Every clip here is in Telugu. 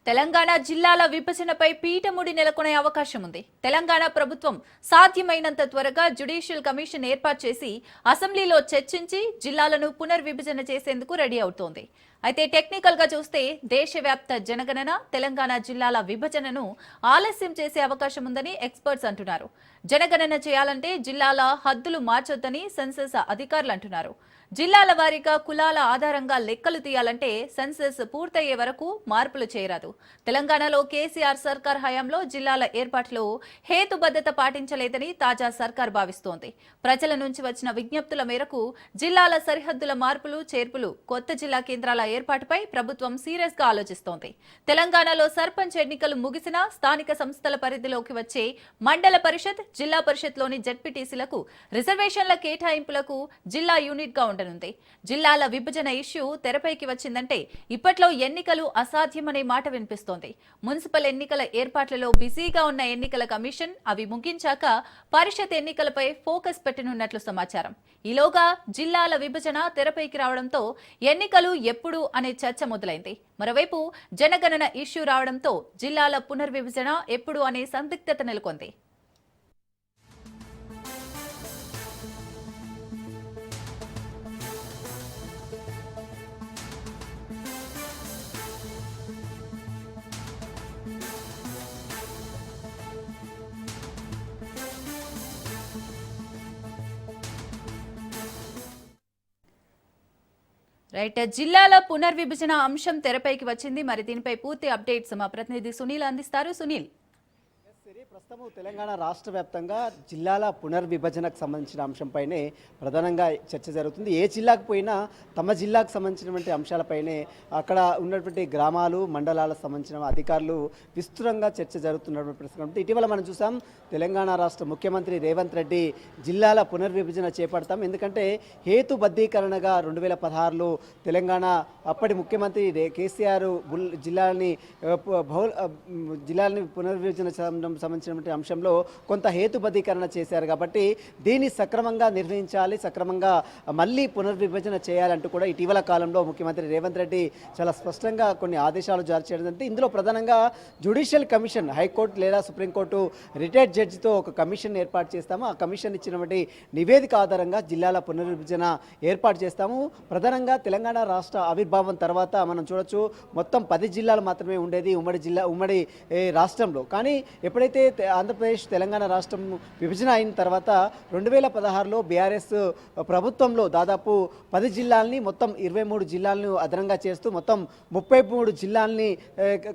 తెలంగాణ జిల్లాల విభజనపై పీఠముడి నెలకొనే అవకాశం ఉంది. తెలంగాణ ప్రభుత్వం సాధ్యమైనంత త్వరగా జ్యుడిషియల్ కమిషన్ ఏర్పాటు చేసి అసెంబ్లీలో చర్చించి జిల్లాలను పునర్విభజన చేసేందుకు రెడీ అవుతోంది. అయితే టెక్నికల్ గా చూస్తే దేశవ్యాప్త జనగణన తెలంగాణ జిల్లాల విభజనను ఆలస్యం చేసే అవకాశం ఉందని ఎక్స్పర్ట్స్ అంటున్నారు. జనగణన చేయాలంటే జిల్లాల హద్దులు మార్చొద్దని సెన్సస్ అధికారులు అంటున్నారు. జిల్లాల వారీగా కులాల ఆధారంగా లెక్కలు తీయాలంటే సెన్సస్ పూర్తయ్యే వరకు మార్పులు చేయరాదు. తెలంగాణలో కేసీఆర్ సర్కార్ హయాంలో జిల్లాల ఏర్పాటులో హేతుబద్ధత పాటించలేదని తాజా సర్కార్ భావిస్తోంది. ప్రజల నుంచి వచ్చిన విజ్ఞప్తుల మేరకు జిల్లాల సరిహద్దుల మార్పులు చేర్పులు కొత్త జిల్లా కేంద్రాల ఏర్పాటుపై ప్రభుత్వం సీరియస్ గా ఆలోచిస్తోంది. తెలంగాణలో సర్పంచ్ ఎన్నికలు ముగిసినా స్థానిక సంస్థల పరిధిలోకి వచ్చే మండల పరిషత్, జిల్లా పరిషత్లోని జెడ్పీటీసీలకు రిజర్వేషన్ల కేటాయింపులకు జిల్లా యూనిట్ గా ఉండనుంది. జిల్లాల విభజన ఇష్యూ తెరపైకి వచ్చిందంటే ఇప్పట్లో ఎన్నికలు అసాధ్యమనే మాట వినిపిస్తోంది. మున్సిపల్ ఎన్నికల ఏర్పాట్లలో బిజీగా ఉన్న ఎన్నికల కమిషన్ అవి ముగించాక పరిషత్ ఎన్నికలపై ఫోకస్ పెట్టనున్నట్లు సమాచారం. ఈలోగా జిల్లాల విభజన తెరపైకి రావడంతో ఎన్నికలు ఎప్పుడు అనే చర్చ మొదలైంది. మరోవైపు జనగణన ఇష్యూ రావడంతో జిల్లాల పునర్విభజన ఎప్పుడు అనే సందిగ్ధత నెలకొంది. రైట్, జిల్లాల పునర్విభజన అంశం తెరపైకి వచ్చింది. మరి దీనిపై పూర్తి అప్డేట్స్ మా ప్రతినిధి సునీల్ అందిస్తారు. సునీల్, ప్రస్తుతం తెలంగాణ రాష్ట్ర వ్యాప్తంగా జిల్లాల పునర్విభజనకు సంబంధించిన అంశంపైనే ప్రధానంగా చర్చ జరుగుతుంది. ఏ జిల్లాకు పోయినా తమ జిల్లాకు సంబంధించినటువంటి అంశాలపైనే అక్కడ ఉన్నటువంటి గ్రామాలు, మండలాలకు సంబంధించిన అధికారులు విస్తృతంగా చర్చ జరుగుతున్నటువంటి పరిస్థితి. ఇటీవల మనం చూసాం, తెలంగాణ రాష్ట్ర ముఖ్యమంత్రి రేవంత్ రెడ్డి జిల్లాల పునర్విభజన చేపడతాం, ఎందుకంటే హేతుబద్ధీకరణగా 2016లో తెలంగాణ అప్పటి ముఖ్యమంత్రి కేసీఆర్ జిల్లాలని పునర్విభజన సంబంధించినటువంటి అంశంలో కొంత హేతుబద్ధీకరణ చేశారు. కాబట్టి దీన్ని సక్రమంగా నిర్వహించాలి, సక్రమంగా మళ్ళీ పునర్విభజన చేయాలంటూ కూడా ఇటీవల కాలంలో ముఖ్యమంత్రి రేవంత్ రెడ్డి చాలా స్పష్టంగా కొన్ని ఆదేశాలు జారీ చేయడం జరిగింది. ఇందులో ప్రధానంగా జ్యుడిషియల్ కమిషన్, హైకోర్టు లేదా సుప్రీంకోర్టు రిటైర్డ్ జడ్జితో ఒక కమిషన్ ఏర్పాటు చేస్తాము. ఆ కమిషన్ ఇచ్చినటువంటి నివేదిక ఆధారంగా జిల్లాల పునర్విభజన ఏర్పాటు చేస్తాము. ప్రధానంగా తెలంగాణ రాష్ట్ర ఆవిర్భావం తర్వాత మనం చూడొచ్చు, మొత్తం 10 జిల్లాలు మాత్రమే ఉండేది ఉమ్మడి రాష్ట్రంలో. కానీ ఎప్పుడైతే ఆంధ్రప్రదేశ్ తెలంగాణ రాష్ట్రం విభజన అయిన తర్వాత 2016లో బీఆర్ఎస్ ప్రభుత్వంలో దాదాపు 10 జిల్లాలని మొత్తం 23 జిల్లాలను అదనంగా చేస్తూ మొత్తం 33 జిల్లాలని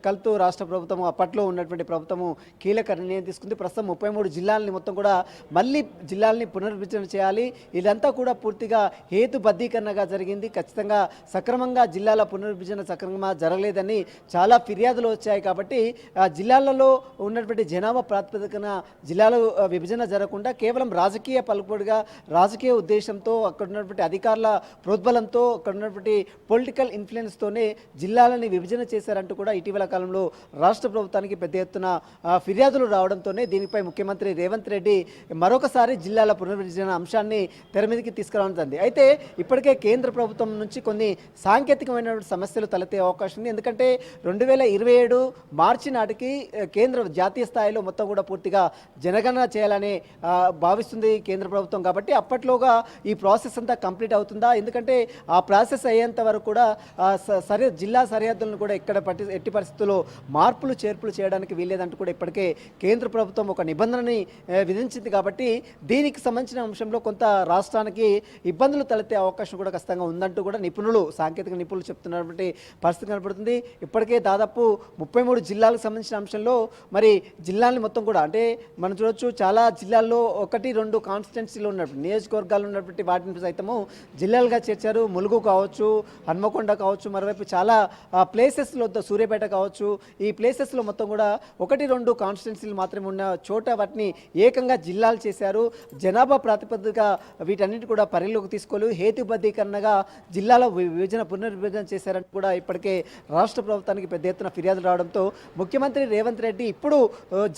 కలుపుతూ రాష్ట్ర ప్రభుత్వం, అప్పట్లో ఉన్నటువంటి ప్రభుత్వము కీలక నిర్ణయం తీసుకుంది. ప్రస్తుతం 33 జిల్లాలని మొత్తం కూడా మళ్ళీ జిల్లాలని పునర్విభజన చేయాలి. ఇదంతా కూడా పూర్తిగా హేతుబద్ధీకరణగా జరిగింది. ఖచ్చితంగా సక్రమంగా జిల్లాల పునర్విభజన సక్రమంగా జరగలేదని చాలా ఫిర్యాదులు వచ్చాయి. కాబట్టి ఆ జిల్లాలలో ఉన్నటువంటి జనాభా ప్రాతిపదికన జిల్లాల విభజన జరగకుండా కేవలం రాజకీయ పలుకుబడిగా, రాజకీయ ఉద్దేశంతో, అక్కడ ఉన్నటువంటి అధికారుల ప్రోద్బలంతో, అక్కడ ఉన్నటువంటి పొలిటికల్ ఇన్ఫ్లుయెన్స్తోనే జిల్లాలని విభజన చేశారంటూ కూడా ఇటీవల కాలంలో రాష్ట్ర ప్రభుత్వానికి పెద్ద ఎత్తున ఫిర్యాదులు రావడంతోనే దీనిపై ముఖ్యమంత్రి రేవంత్ రెడ్డి మరొకసారి జిల్లాల పునర్విభజన అంశాన్ని తెర మీదకి తీసుకురావడం. అయితే ఇప్పటికే కేంద్ర ప్రభుత్వం నుంచి కొన్ని సాంకేతికమైనటువంటి సమస్యలు తలెత్తే అవకాశం ఉంది. ఎందుకంటే 2027 మార్చి నాటికి కేంద్ర జాతీయ స్థాయిలో మొత్తం కూడా పూర్తిగా జనగణన చేయాలని భావిస్తుంది కేంద్ర ప్రభుత్వం. కాబట్టి అప్పట్లోగా ఈ ప్రాసెస్ అంతా కంప్లీట్ అవుతుందా? ఎందుకంటే ఆ ప్రాసెస్ అయ్యేంత వరకు కూడా జిల్లా సరిహద్దులను కూడా ఎట్టి పరిస్థితుల్లో మార్పులు చేర్పులు చేయడానికి వీల్లేదంటూ కూడా ఇప్పటికే కేంద్ర ప్రభుత్వం ఒక నిబంధనని విధించింది. కాబట్టి దీనికి సంబంధించిన అంశంలో కొంత రాష్ట్రానికి ఇబ్బందులు తలెత్తే అవకాశం కూడా ఖచ్చితంగా ఉందంటూ కూడా సాంకేతిక నిపుణులు చెప్తున్నటువంటి పరిస్థితి కనబడుతుంది. ఇప్పటికే దాదాపు 33 జిల్లాలకు సంబంధించిన అంశంలో మరి జిల్లాల్ని మొత్తం కూడా, అంటే మనం చూడొచ్చు, చాలా జిల్లాల్లో 1-2 కాన్స్టిట్యున్సీలు ఉన్నటువంటి నియోజకవర్గాలు ఉన్నటువంటి వాటిని సైతము జిల్లాలుగా చేర్చారు. ములుగు కావచ్చు, హన్మకొండ కావచ్చు, మరోవైపు చాలా ప్లేసెస్లో, సూర్యాపేట కావచ్చు, ఈ ప్లేసెస్లో మొత్తం కూడా 1-2 కాన్స్టిట్యున్సీలు మాత్రమే ఉన్న చోట వాటిని ఏకంగా జిల్లాలు చేశారు. జనాభా ప్రాతిపదిక వీటన్నిటి కూడా పరిలోకి తీసుకోలేదు. హేతుబద్ధీకరణగా జిల్లాల పునర్విభజన చేశారని కూడా ఇప్పటికే రాష్ట్ర ప్రభుత్వానికి పెద్ద ఎత్తున ఫిర్యాదులు రావడంతో ముఖ్యమంత్రి రేవంత్ రెడ్డి ఇప్పుడు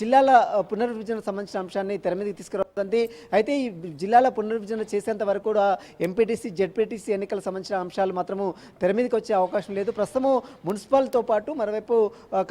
జిల్లాల పునర్విభజన సంబంధించిన అంశాన్ని తెర మీదకి తీసుకురావడండి. అయితే ఈ జిల్లాల పునర్విభజన చేసేంత వరకు కూడా ఎంపీటీసీ జెడ్పీటీసీ ఎన్నికలకు సంబంధించిన అంశాలు మాత్రము తెర మీదకి వచ్చే అవకాశం లేదు. ప్రస్తుతము మున్సిపల్తో పాటు మరోవైపు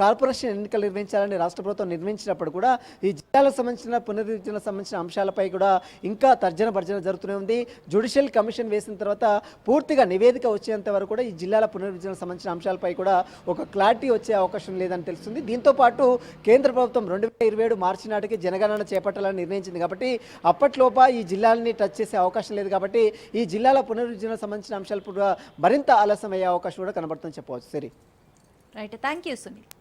కార్పొరేషన్ ఎన్నికలు నిర్వహించాలని రాష్ట్ర ప్రభుత్వం నిర్ణయించినప్పుడు కూడా ఈ జిల్లాలకు సంబంధించిన పునర్విభజన సంబంధించిన అంశాలపై కూడా ఇంకా తర్జన భర్జన జరుగుతూనే ఉంది. జ్యుడిషియల్ కమిషన్ వేసిన తర్వాత పూర్తిగా నివేదిక వచ్చేంత వరకు కూడా ఈ జిల్లాల పునర్విభజన సంబంధించిన అంశాలపై కూడా ఒక క్లారిటీ వచ్చే అవకాశం లేదని తెలుస్తుంది. దీంతో పాటు కేంద్ర ప్రభుత్వం 2027 మార్చి నాటికి జనగణన చేపట్టాలని నిర్ణయించింది కాబట్టి అప్పట్లోప ఈ జిల్లాలని టచ్ చేసే అవకాశం లేదు. కాబట్టి ఈ జిల్లాల పునర్విభజన సంబంధించిన అంశాలు కూడా మరింత ఆలస్యం అయ్యే అవకాశం కూడా కనబడుతుందని చెప్పవచ్చు. సరే, రైట్, థ్యాంక్ యూ సునీల్.